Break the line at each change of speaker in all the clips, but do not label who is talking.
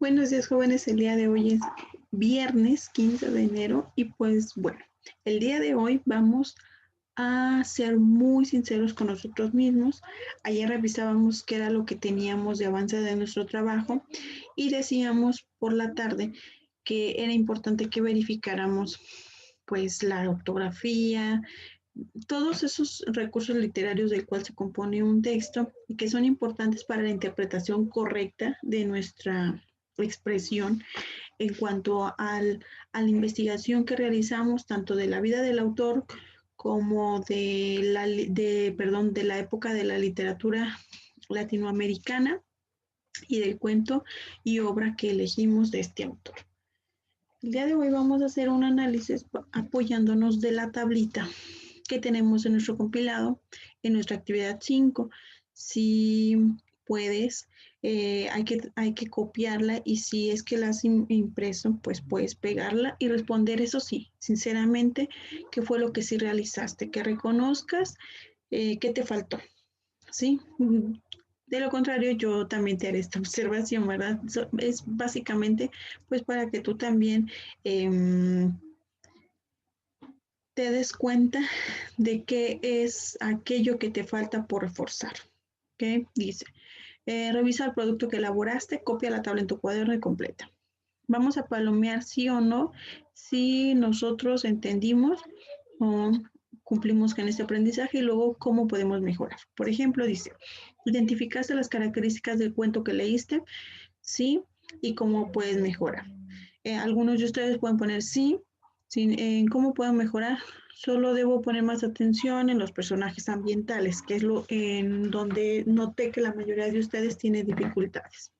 Buenos días, jóvenes. El día de hoy es viernes 15 de enero y pues bueno, el día de hoy vamos a ser muy sinceros con nosotros mismos. Ayer revisábamos qué era lo que teníamos de avance de nuestro trabajo y decíamos por la tarde que era importante que verificáramos pues la ortografía, todos esos recursos literarios del cual se compone un texto y que son importantes para la interpretación correcta de nuestra expresión en cuanto a la investigación que realizamos, tanto de la vida del autor como de la época de la literatura latinoamericana y del cuento y obra que elegimos de este autor. El día de hoy vamos a hacer un análisis apoyándonos de la tablita que tenemos en nuestro compilado, en nuestra actividad 5. Si puedes, hay que copiarla y si es que la has impreso, pues puedes pegarla y responder eso sí, sinceramente, qué fue lo que sí realizaste, que reconozcas qué te faltó, ¿sí? De lo contrario, yo también te haré esta observación, ¿verdad? Es básicamente, pues, para que tú también te des cuenta de qué es aquello que te falta por reforzar. ¿Ok? Dice, revisa el producto que elaboraste, copia la tabla en tu cuaderno y completa. Vamos a palomear sí o no si nosotros entendimos o cumplimos con este aprendizaje y luego cómo podemos mejorar. Por ejemplo, dice, identificaste las características del cuento que leíste, sí, y cómo puedes mejorar. Algunos de ustedes pueden poner sí, en cómo puedo mejorar. Solo debo poner más atención en los personajes ambientales, que es lo en donde noté que la mayoría de ustedes tiene dificultades.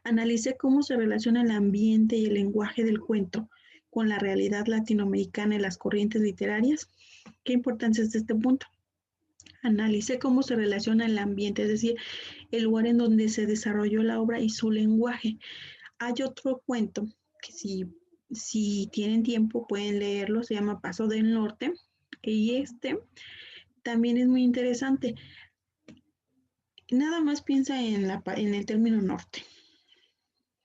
Analicé cómo se relaciona el ambiente y el lenguaje del cuento con la realidad latinoamericana y las corrientes literarias. ¿Qué importancia es de este punto? Analicé cómo se relaciona el ambiente, es decir, el lugar en donde se desarrolló la obra y su lenguaje. Hay otro cuento que si tienen tiempo pueden leerlo, se llama Paso del Norte, y este también es muy interesante. Nada más piensa en el término norte.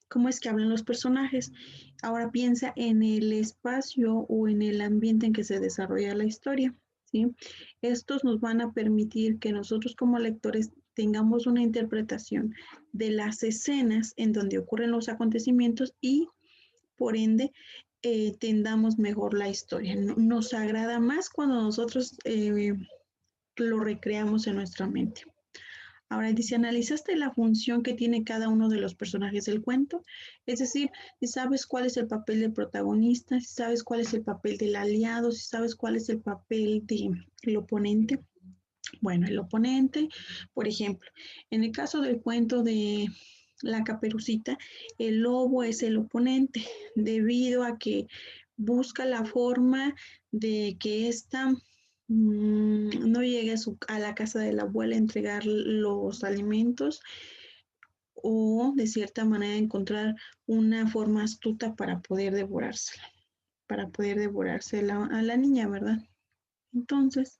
¿Cómo es que hablan los personajes? Ahora piensa en el espacio o en el ambiente en que se desarrolla la historia, ¿sí? Estos nos van a permitir que nosotros como lectores tengamos una interpretación de las escenas en donde ocurren los acontecimientos y por ende entendamos mejor la historia. Nos agrada más cuando nosotros lo recreamos en nuestra mente. Ahora dice, ¿analizaste la función que tiene cada uno de los personajes del cuento? Es decir, si sabes cuál es el papel del protagonista, si sabes cuál es el papel del aliado, si sabes cuál es el papel del oponente. Bueno, el oponente, por ejemplo, en el caso del cuento de la Caperucita, el lobo es el oponente debido a que busca la forma de que ésta no llegue a la casa de la abuela a entregar los alimentos o de cierta manera encontrar una forma astuta para poder devorársela a la niña, ¿verdad? Entonces,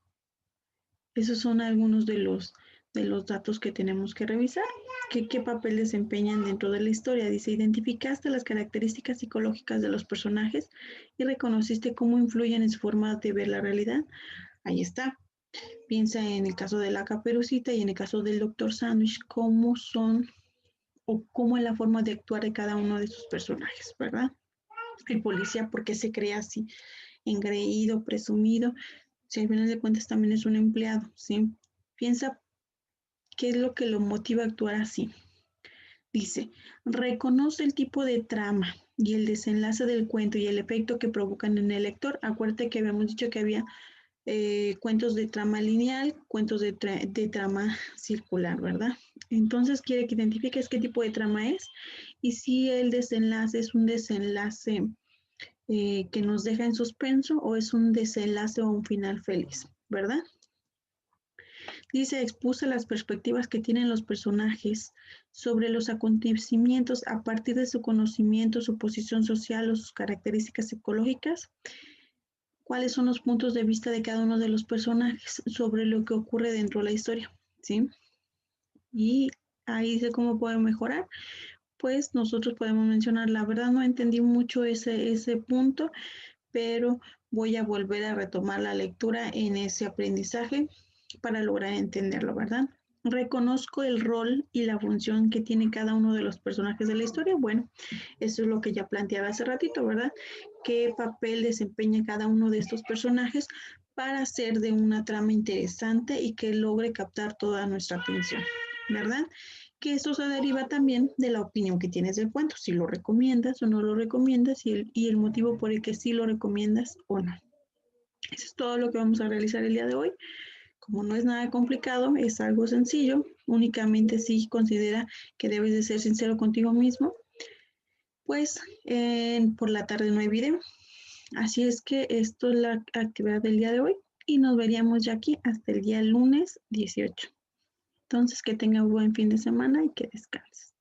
esos son algunos de los datos que tenemos que revisar. ¿Qué papel desempeñan dentro de la historia? Dice, identificaste las características psicológicas de los personajes y reconociste cómo influyen en su forma de ver la realidad. Ahí está. Piensa en el caso de la Caperucita y en el caso del Doctor Sandwich, cómo son o cómo es la forma de actuar de cada uno de sus personajes, ¿verdad? El policía, ¿por qué se cree así? Engreído, presumido, si al final de cuentas también es un empleado, ¿sí? Piensa qué es lo que lo motiva a actuar así. Dice, reconoce el tipo de trama y el desenlace del cuento y el efecto que provocan en el lector. Acuérdate que habíamos dicho que había cuentos de trama lineal, cuentos de trama circular, ¿verdad? Entonces quiere que identifiques qué tipo de trama es y si el desenlace es un desenlace que nos deja en suspenso o es un desenlace o un final feliz, ¿verdad? Dice, expuso las perspectivas que tienen los personajes sobre los acontecimientos a partir de su conocimiento, su posición social o sus características psicológicas. ¿Cuáles son los puntos de vista de cada uno de los personajes sobre lo que ocurre dentro de la historia? ¿Sí? Y ahí dice cómo pueden mejorar. pues nosotros podemos mencionar, la verdad no entendí mucho ese punto, pero voy a volver a retomar la lectura en ese aprendizaje para lograr entenderlo, ¿verdad? Reconozco el rol y la función que tiene cada uno de los personajes de la historia. Bueno, eso es lo que ya planteaba hace ratito, ¿verdad? ¿Qué papel desempeña cada uno de estos personajes para hacer de una trama interesante y que logre captar toda nuestra atención, ¿verdad? Que esto se deriva también de la opinión que tienes del cuento, si lo recomiendas o no lo recomiendas y el motivo por el que sí lo recomiendas o no. Eso es todo lo que vamos a realizar el día de hoy. Como no es nada complicado, es algo sencillo, únicamente si considera que debes de ser sincero contigo mismo, pues por la tarde no hay video. Así es que esto es la actividad del día de hoy y nos veríamos ya aquí hasta el día lunes 18. Entonces, que tenga un buen fin de semana y que descanses.